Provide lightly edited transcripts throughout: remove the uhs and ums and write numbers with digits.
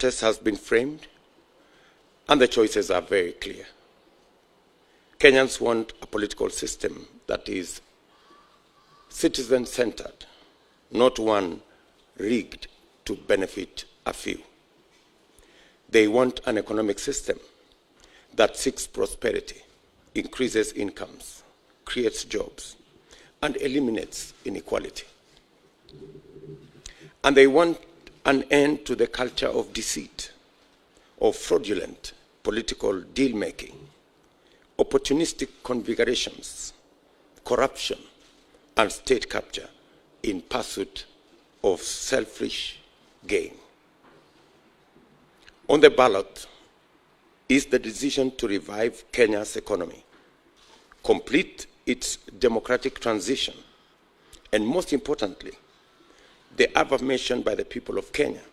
contest has been framed, and the choices are very clear. Kenyans want a political system that is citizen-centered, not one rigged to benefit a few. They want an economic system that seeks prosperity, increases incomes, creates jobs, and eliminates inequality. And they want an end to the culture of deceit, of fraudulent political deal-making, opportunistic configurations, corruption, and state capture in pursuit of selfish gain. On the ballot is the decision to revive Kenya's economy, complete its democratic transition, and most importantly, the affirmation by the people of Kenya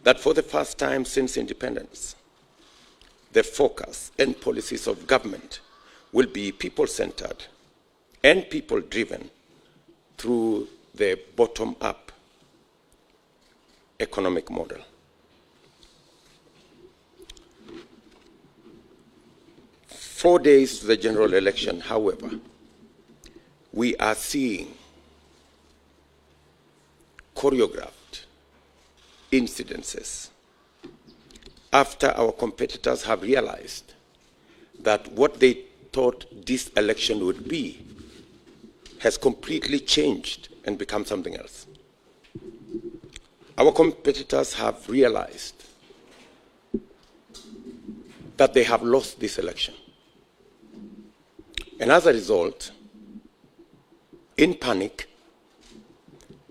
that for the first time since independence, the focus and policies of government will be people-centered and people-driven through the bottom-up economic model. Four days to the general election, however, we are seeing choreographed incidences after our competitors have realized that what they thought this election would be has completely changed and become something else. Our competitors have realized that they have lost this election. And as a result, in panic,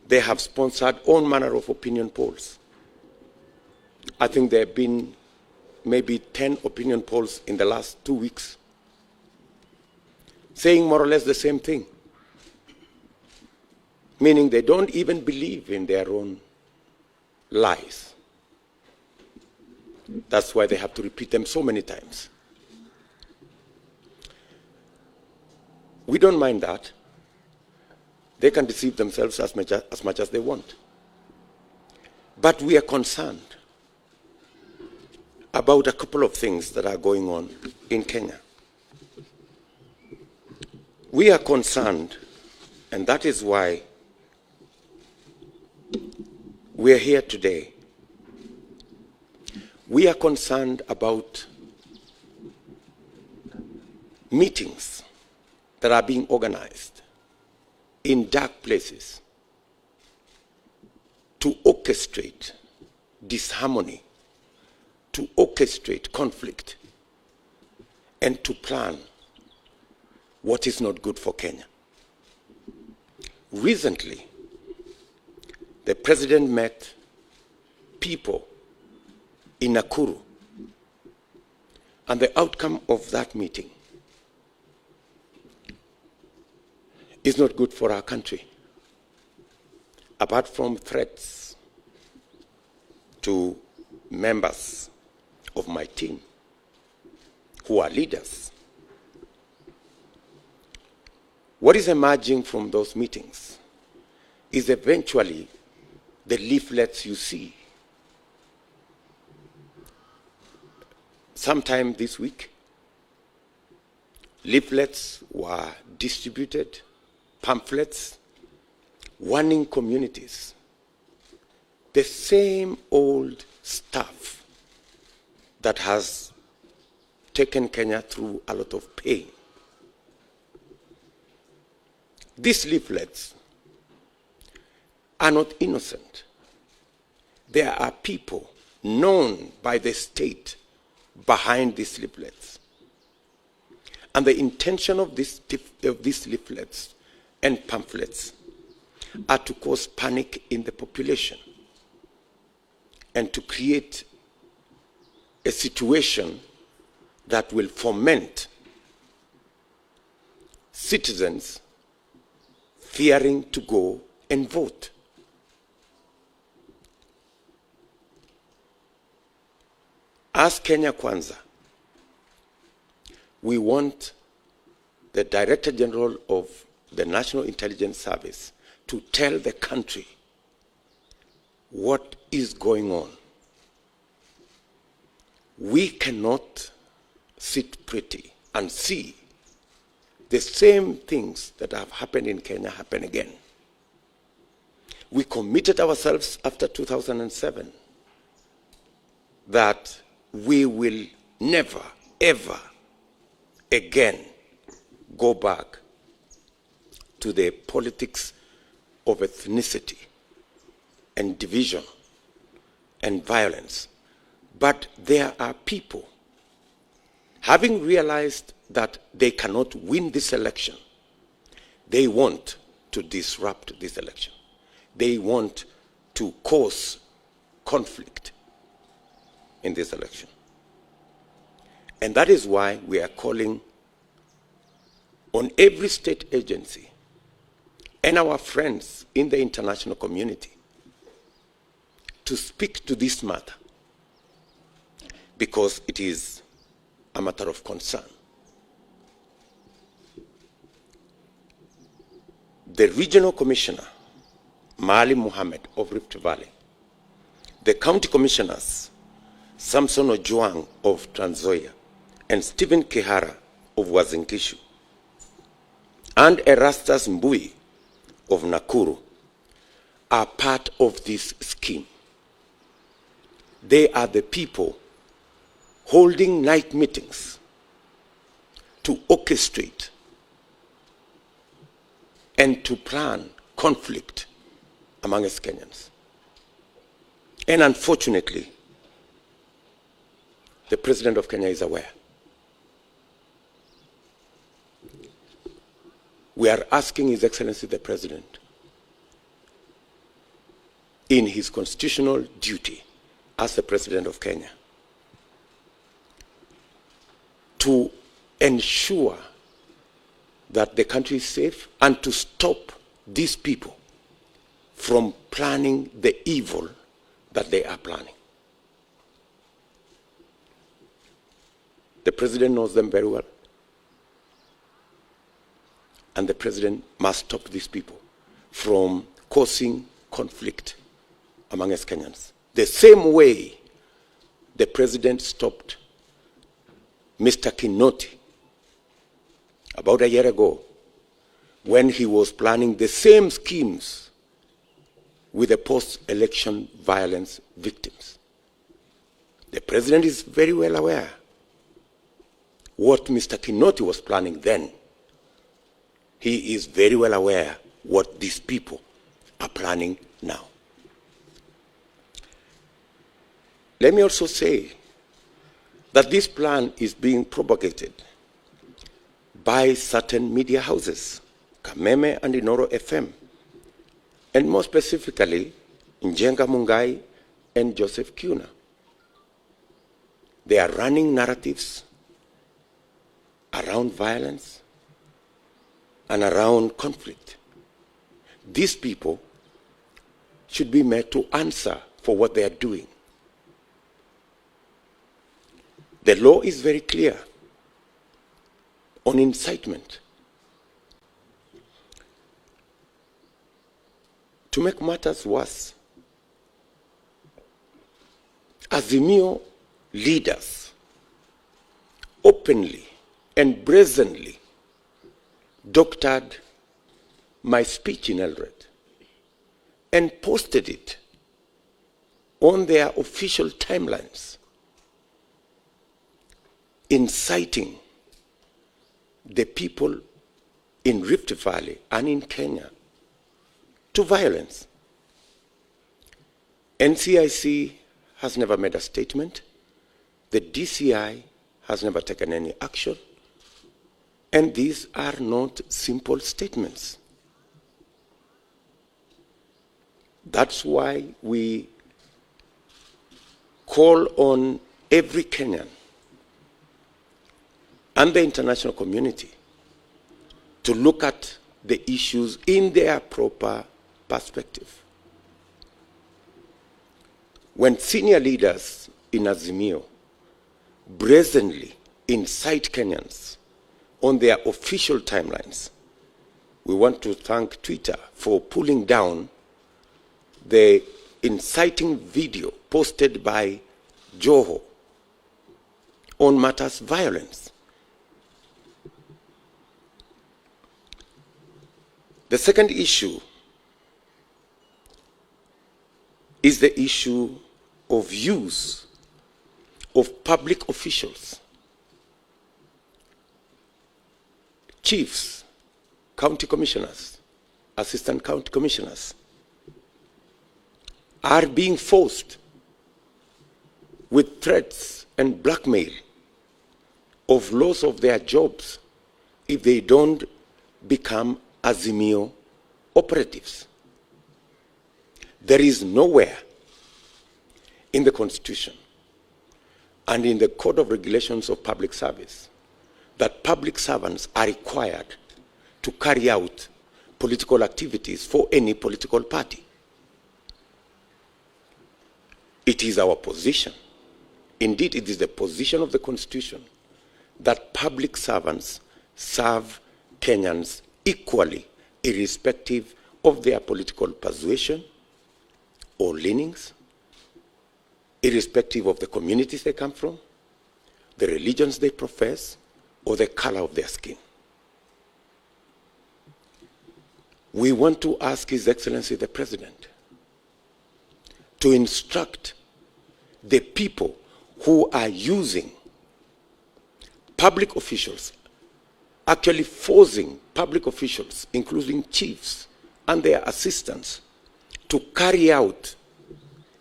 they have sponsored all manner of opinion polls. I think there have been maybe 10 opinion polls in the last 2 weeks, saying more or less the same thing, meaning they don't even believe in their own lies. That's why they have to repeat them so many times. We don't mind that. They can deceive themselves as much as they want. But we are concerned about a couple of things that are going on in Kenya. We are concerned, and that is why we are here today. We are concerned about meetings that are being organized in dark places to orchestrate disharmony, to orchestrate conflict, and to plan what is not good for Kenya. Recently, the president met people in Nakuru, and the outcome of that meeting is not good for our country. Apart from threats to members of my team who are leaders, what is emerging from those meetings is eventually the leaflets you see. Sometime this week, leaflets were distributed, pamphlets, warning communities. The same old stuff that has taken Kenya through a lot of pain. These leaflets are not innocent. There are people known by the state behind these leaflets. And the intention of these leaflets and pamphlets are to cause panic in the population and to create a situation that will foment citizens fearing to go and vote. As Kenya Kwanza, we want the Director General of the National Intelligence Service to tell the country what is going on We cannot sit pretty and see the same things that have happened in Kenya happen again. We committed ourselves after 2007 that we will never, ever again go back to the politics of ethnicity and division and violence. But there are people, having realized that they cannot win this election, they want to disrupt this election. They want to cause conflict in this election. And that is why we are calling on every state agency and our friends in the international community to speak to this matter, because it is a matter of concern. The regional commissioner, Maalim Mohamed of Rift Valley, the county commissioners, Samson Ojwang of Trans Nzoia and Stephen Kihara of Uasin Gishu, and Erastus Mbui of Nakuru are part of this scheme. They are the people holding night meetings to orchestrate and to plan conflict among us Kenyans. And unfortunately, the President of Kenya is aware. We are asking His Excellency the President, in his constitutional duty as the President of Kenya, to ensure that the country is safe and to stop these people from planning the evil that they are planning. The President knows them very well. And the President must stop these people from causing conflict among us Kenyans. The same way the President stopped Mr. Kinoti about a year ago when he was planning the same schemes with the post-election violence victims. The President is very well aware what Mr. Kinoti was planning then. He is very well aware what these people are planning now. Let me also say that this plan is being propagated by certain media houses, Kameme and Inoro FM, and more specifically, Njenga Mungai and Joseph Kuna. They are running narratives around violence and around conflict. These people should be made to answer for what they are doing. The law is very clear on incitement. To make matters worse, Azimio leaders openly and brazenly doctored my speech in Eldoret and posted it on their official timelines, inciting the people in Rift Valley and in Kenya to violence. NCIC has never made a statement. The DCI has never taken any action. And these are not simple statements. That's why we call on every Kenyan and the international community to look at the issues in their proper perspective. When senior leaders in Azimio brazenly incite Kenyans on their official timelines, we want to thank Twitter for pulling down the inciting video posted by Joho on matters violence. The second issue is the issue of use of public officials, chiefs, county commissioners, assistant county commissioners, are being forced with threats and blackmail of loss of their jobs if they don't become Azimio operatives. There is nowhere in the Constitution and in the Code of Regulations of Public Service that public servants are required to carry out political activities for any political party. It is our position, indeed it is the position of the Constitution, that public servants serve Kenyans equally, irrespective of their political persuasion or leanings, irrespective of the communities they come from, the religions they profess, or the color of their skin. We want to ask His Excellency the President to instruct the people who are using public officials, actually forcing public officials, including chiefs and their assistants, to carry out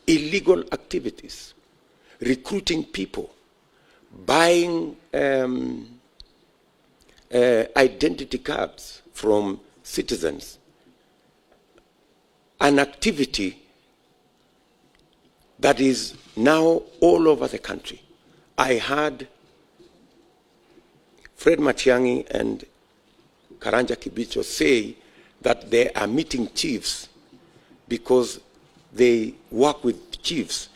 illegal activities, recruiting people, buying identity cards from citizens, an activity that is now all over the country. I heard Fred Matiang'i and Karanja Kibicho say that they are meeting chiefs because they work with chiefs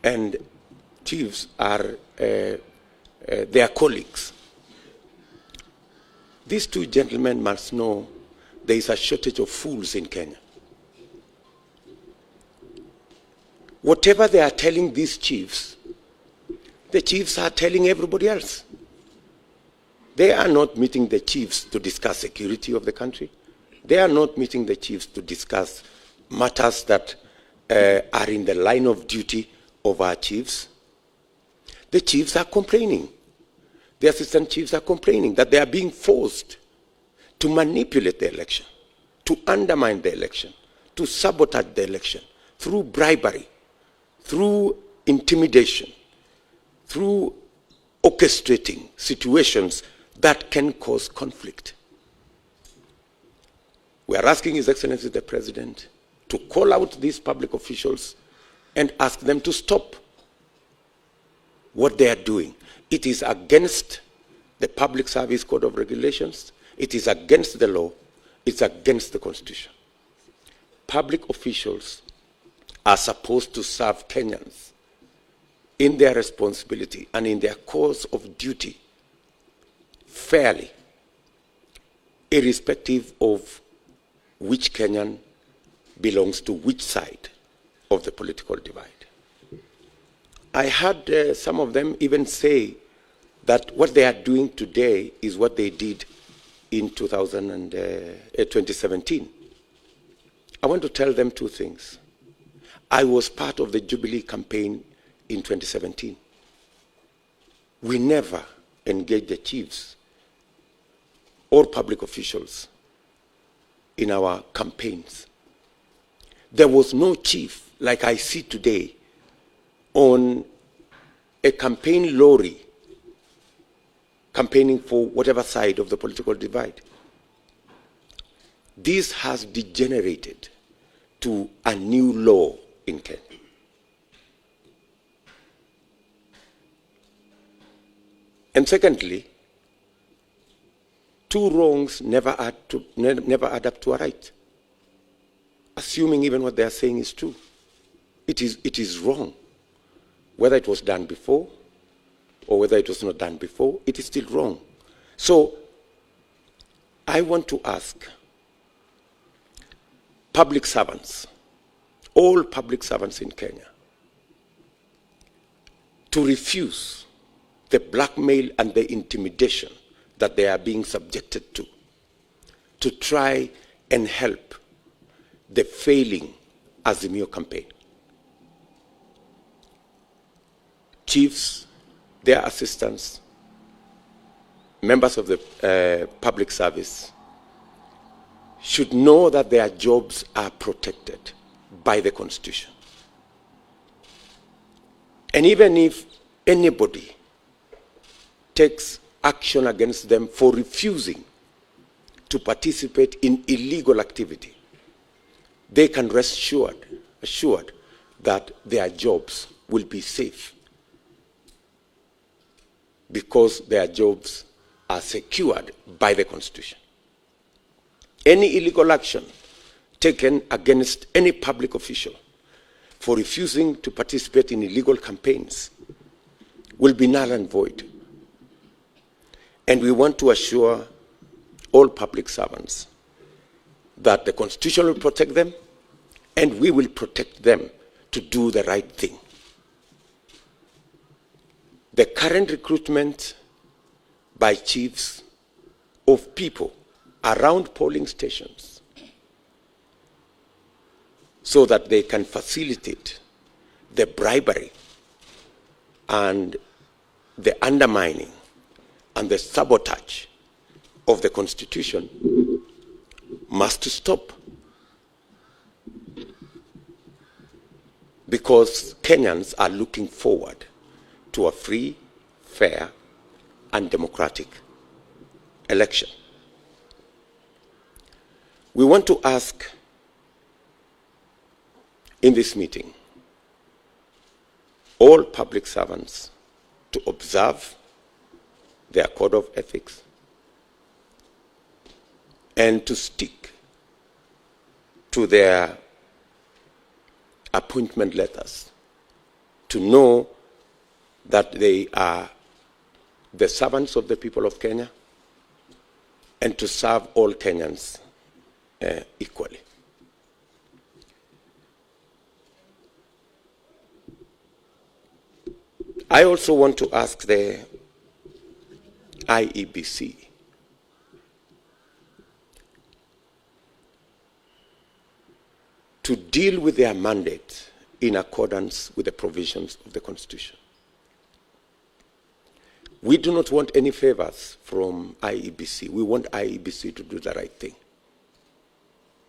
and chiefs are their colleagues. These two gentlemen must know there is a shortage of fools in Kenya. Whatever they are telling these chiefs, the chiefs are telling everybody else. They are not meeting the chiefs to discuss security of the country. They are not meeting the chiefs to discuss matters that are in the line of duty of our chiefs. The chiefs are complaining. The assistant chiefs are complaining that they are being forced to manipulate the election, to undermine the election, to sabotage the election through bribery, through intimidation, through orchestrating situations that can cause conflict. We are asking His Excellency the President to call out these public officials and ask them to stop what they are doing. It is against the Public Service Code of Regulations. It is against the law. It's against the Constitution. Public officials are supposed to serve Kenyans in their responsibility and in their course of duty fairly, irrespective of which Kenyan belongs to which side of the political divide. I heard some of them even say that what they are doing today is what they did in 2017. I want to tell them two things. I was part of the Jubilee campaign in 2017. We never engaged the chiefs or public officials in our campaigns. There was no chief like I see today on a campaign lorry campaigning for whatever side of the political divide. This has degenerated to a new law in Kenya. And secondly, two wrongs never add up to a right. Assuming even what they are saying is true. It is wrong. Whether it was done before or whether it was not done before, it is still wrong. So I want to ask public servants, all public servants in Kenya, to refuse the blackmail and the intimidation that they are being subjected to try and help the failing Azimio campaign. Chiefs, their assistants, members of the public service should know that their jobs are protected by the Constitution. And even if anybody takes action against them for refusing to participate in illegal activity, they can rest assured that their jobs will be safe because their jobs are secured by the Constitution. Any illegal action taken against any public official for refusing to participate in illegal campaigns will be null and void. And we want to assure all public servants that the Constitution will protect them and we will protect them to do the right thing. The current recruitment by chiefs of people around polling stations so that they can facilitate the bribery and the undermining and the sabotage of the Constitution must stop. Because Kenyans are looking forward to a free, fair, and democratic election. We want to ask in this meeting all public servants to observe their code of ethics and to stick to their appointment letters, to know that they are the servants of the people of Kenya and to serve all Kenyans equally. I also want to ask the IEBC to deal with their mandate in accordance with the provisions of the Constitution. We do not want any favors from IEBC. We want IEBC to do the right thing.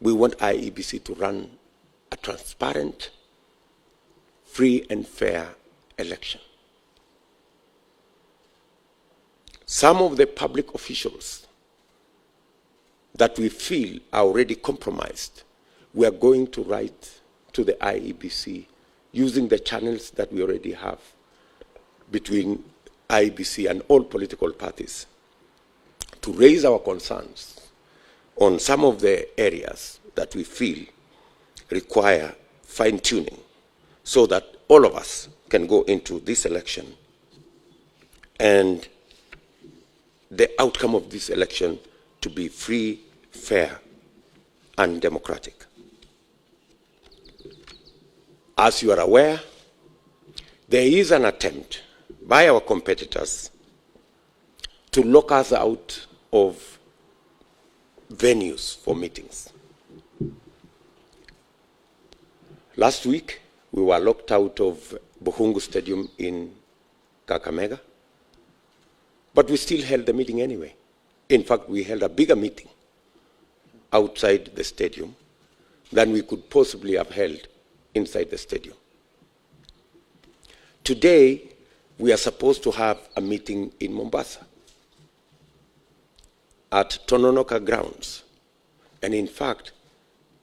We want IEBC to run a transparent, free and fair election. Some of the public officials that we feel are already compromised, we are going to write to the IEBC using the channels that we already have between IEBC and all political parties to raise our concerns on some of the areas that we feel require fine-tuning so that all of us can go into this election and the outcome of this election to be free, fair, and democratic. As you are aware, there is an attempt by our competitors to lock us out of venues for meetings. Last week, we were locked out of Buhungu Stadium in Kakamega, but we still held the meeting anyway. In fact, we held a bigger meeting outside the stadium than we could possibly have held inside the stadium. Today, we are supposed to have a meeting in Mombasa at Tononoka grounds. And in fact,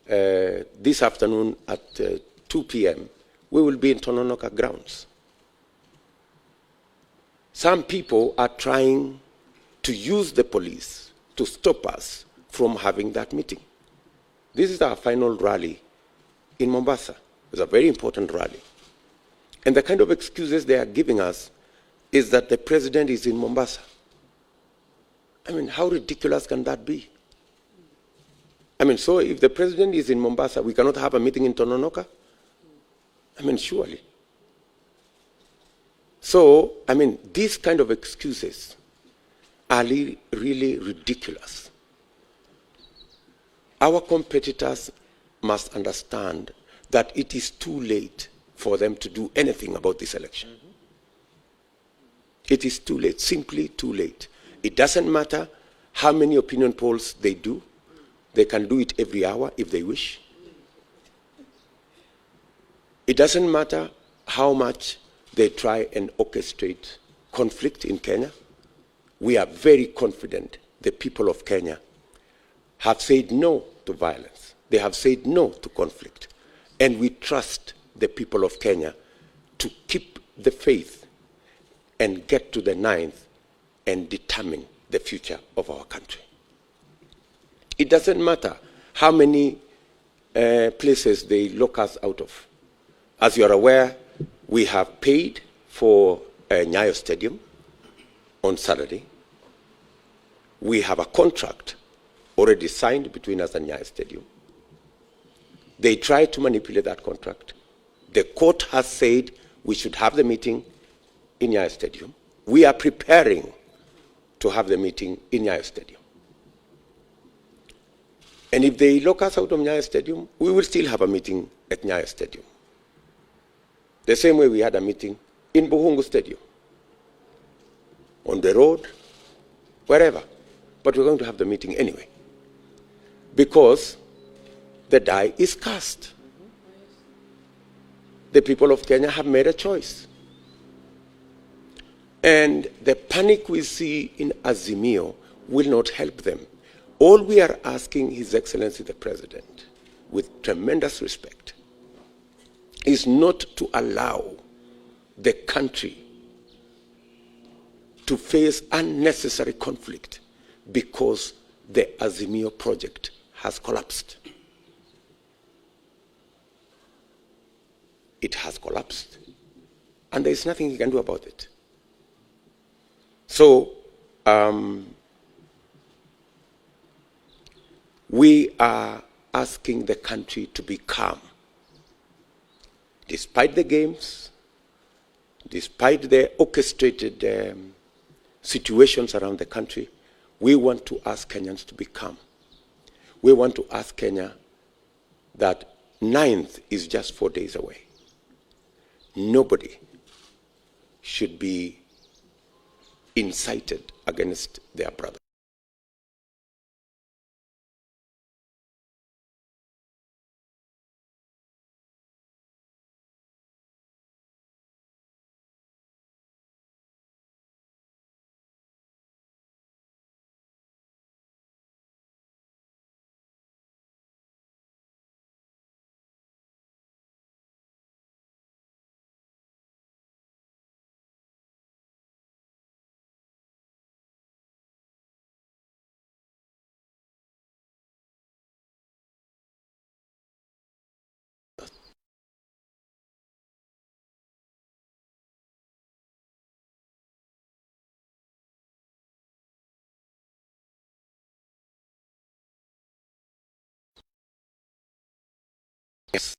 this afternoon at 2 p.m., we will be in Tononoka grounds. Some people are trying to use the police to stop us from having that meeting. This is our final rally in Mombasa. It's a very important rally. And the kind of excuses they are giving us is that the president is in Mombasa. I mean, how ridiculous can that be? I mean, so if the president is in Mombasa, we cannot have a meeting in Tononoka? I mean, surely. So, I mean, these kind of excuses are really ridiculous. Our competitors must understand that it is too late for them to do anything about this election. It is too late, simply too late. It doesn't matter how many opinion polls they do. They can do it every hour if they wish. It doesn't matter how much they try and orchestrate conflict in Kenya. We are very confident the people of Kenya have said no to violence. They have said no to conflict. And we trust the people of Kenya to keep the faith and get to the 9th and determine the future of our country. It doesn't matter how many places they lock us out of. As you are aware, we have paid for Nyayo Stadium on Saturday. We have a contract already signed between us and Nyayo Stadium. They tried to manipulate that contract. The court has said we should have the meeting in Nyayo Stadium. We are preparing to have the meeting in Nyayo Stadium. And if they lock us out of Nyayo Stadium, we will still have a meeting at Nyayo Stadium. The same way we had a meeting in Buhungu Stadium, on the road, wherever. But we're going to have the meeting anyway, because the die is cast. The people of Kenya have made a choice. And the panic we see in Azimio will not help them. All we are asking His Excellency the President, with tremendous respect, is not to allow the country to face unnecessary conflict because the Azimio project has collapsed. It has collapsed, and there is nothing he can do about it. So, we are asking the country to be calm. Despite the games, despite the orchestrated situations around the country, we want to ask Kenyans to be calm. We want to ask Kenya that 9th is just 4 days away. Nobody should be incited against their brother. Yes.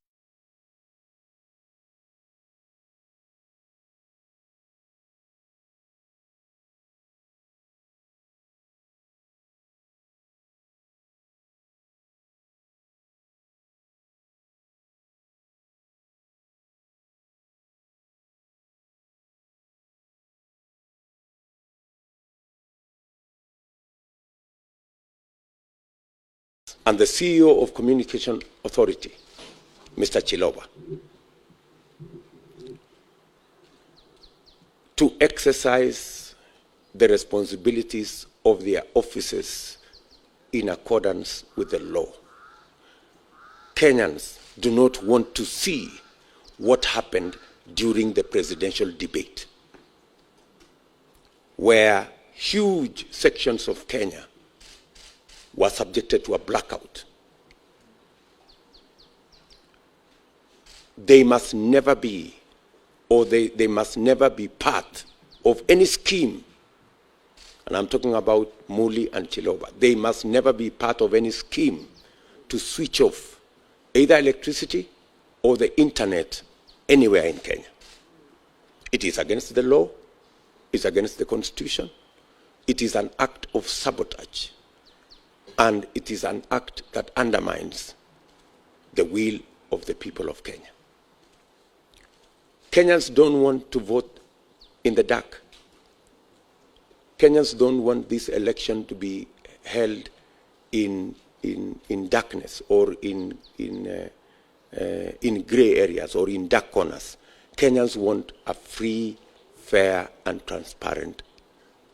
And the CEO of Communication Authority, Mr. Chiloba, to exercise the responsibilities of their offices in accordance with the law. Kenyans do not want to see what happened during the presidential debate, where huge sections of Kenya were subjected to a blackout. They must never be, or they must never be part of any scheme, and I'm talking about Muli and Chiloba. They must never be part of any scheme to switch off either electricity or the internet anywhere in Kenya. It is against the law, it's against the Constitution, it is an act of sabotage, and it is an act that undermines the will of the people of Kenya. Kenyans don't want to vote in the dark. Kenyans don't want this election to be held in darkness or in gray areas or in dark corners. Kenyans want a free, fair, and transparent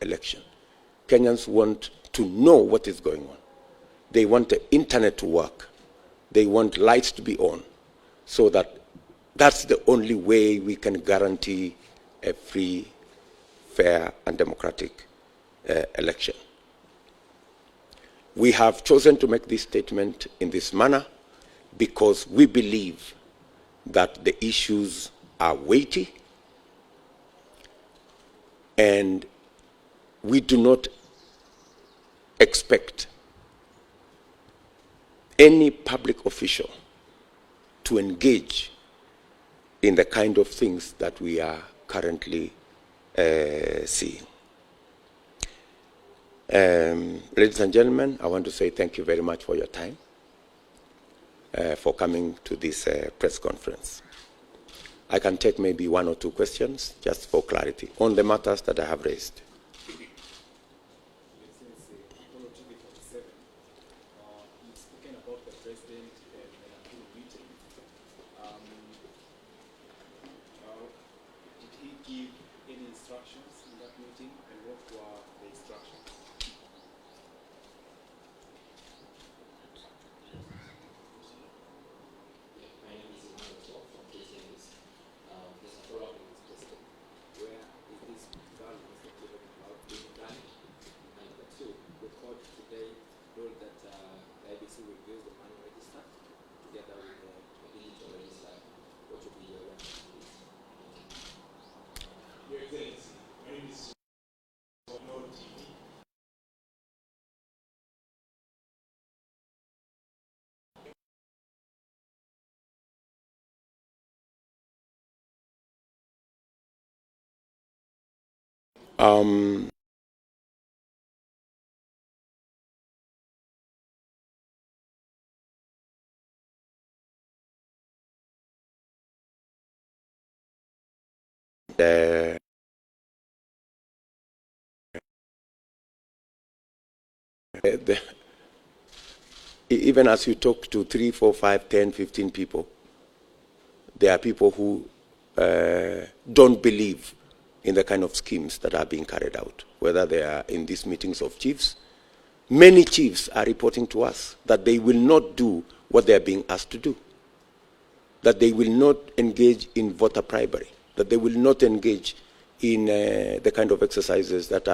election. Kenyans want to know what is going on. They want the internet to work. They want lights to be on, so that that's the only way we can guarantee a free, fair, and democratic election. We have chosen to make this statement in this manner because we believe that the issues are weighty, and we do not expect any public official to engage in the kind of things that we are currently seeing. Ladies and gentlemen, I want to say thank you very much for your time, for coming to this press conference. I can take maybe one or two questions just for clarity on the matters that I have raised. Even as you talk to 3, 4, 5, 10, 15 people, there are people who don't believe in the kind of schemes that are being carried out, whether they are in these meetings of chiefs. Many chiefs are reporting to us that they will not do what they are being asked to do, that they will not engage in voter bribery, that they will not engage in the kind of exercises that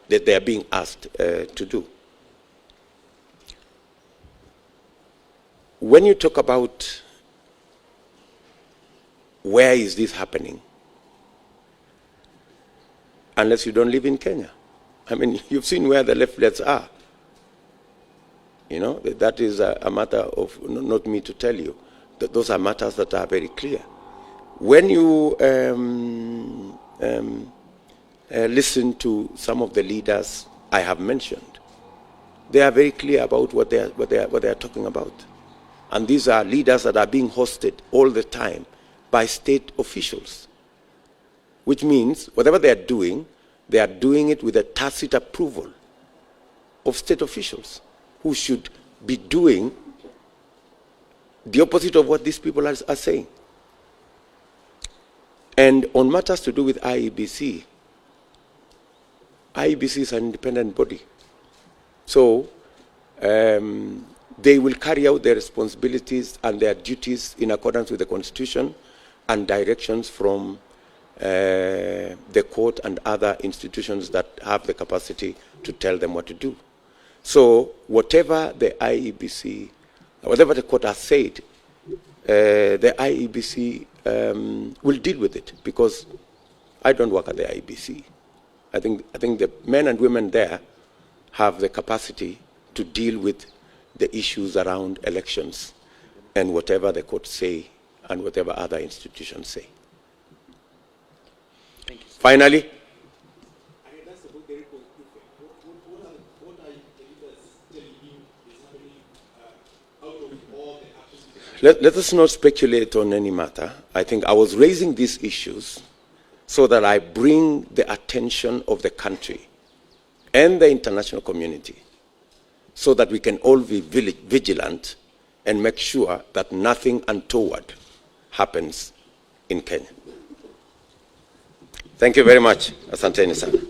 they are being asked to do. When you talk about where is this happening, unless you don't live in Kenya, I mean, you've seen where the leaflets are. You know, that is a matter of not me to tell you. Those are matters that are very clear. When you listen to some of the leaders I have mentioned, they are very clear about what they are talking about. And these are leaders that are being hosted all the time by state officials, which means whatever they are doing it with a tacit approval of state officials who should be doing the opposite of what these people are saying. And on matters to do with IEBC is an independent body. So they will carry out their responsibilities and their duties in accordance with the Constitution and directions from the court and other institutions that have the capacity to tell them what to do. So whatever the IEBC, whatever the court has said, the IEBC will deal with it, because I don't work at the IEBC. I think the men and women there have the capacity to deal with the issues around elections and whatever the courts say and whatever other institutions say. Thank you. Finally, let us not speculate on any matter. I think I was raising these issues so that I bring the attention of the country and the international community so that we can all be vigilant and make sure that nothing untoward happens in Kenya. Thank you very much. Asanteni sana.